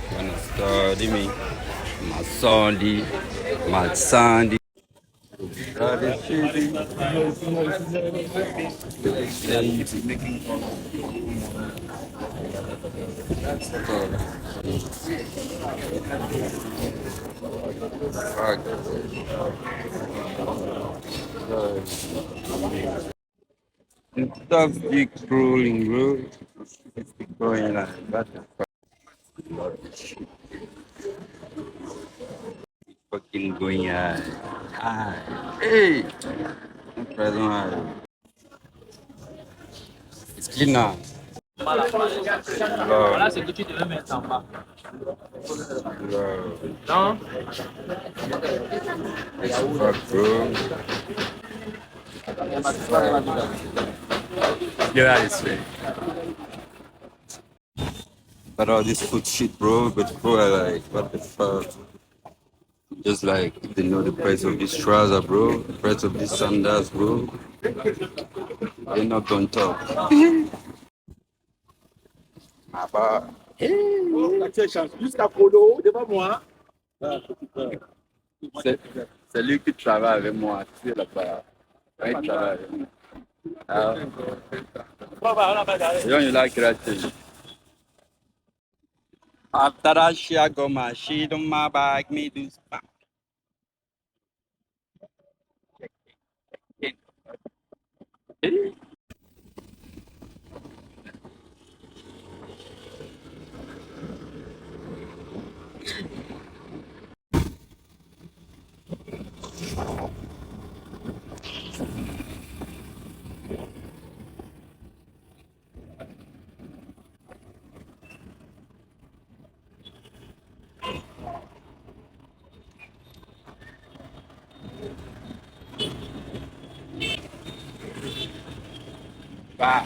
Gonna study me. My Sunday, my Sunday. Study shitty. Fuck. Stuff keep rolling, bro. It's going like what the fucking going on? Hey, present high. It's clean now. Voilà Lord, ce que tu devais mettre en bas. Lord. Non? Fuck, bro. Get out of this way. But all this food shit, bro. But bro, I like, what the fuck? Just like they know the price of this trouser, bro. The price of these sandals, bro. They're not gonna talk. Ah bah. Jusqu'à Polo, devant moi. C'est c'est lui qui travaille avec moi, tu sais là-bas. Ouais, il travaille avec moi. Ah, you don't like that thing. After that shit, I got my shit on my back, me do spam. Bah.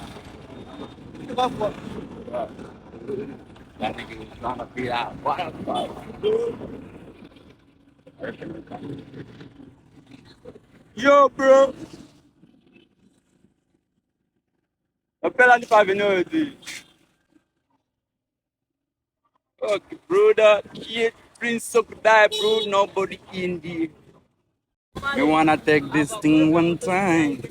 That nigga was trying to beat out. What the fuck? Yo, bro. Appelle à ne pas venir aujourd'hui. Fuck, brother. Kid, Prince of die, bro. Nobody in there. Me wanna take this thing one time.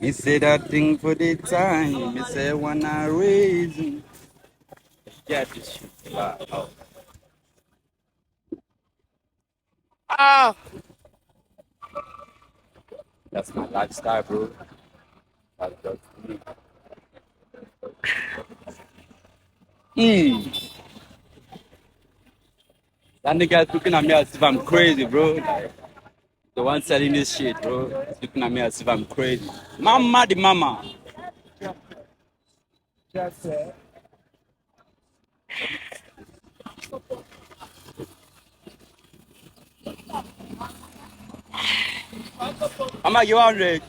Me say that thing for the time. Me say wanna raise me. Get this shit. Wow. Ah! That's my lifestyle, bro. That's just me. That nigga is looking at me as if I'm crazy, bro. Like, the one selling this shit, bro, is looking at me as if I'm crazy. Mama the mama. Mama, you 100.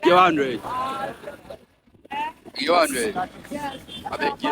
You 100. You 100. I beg you,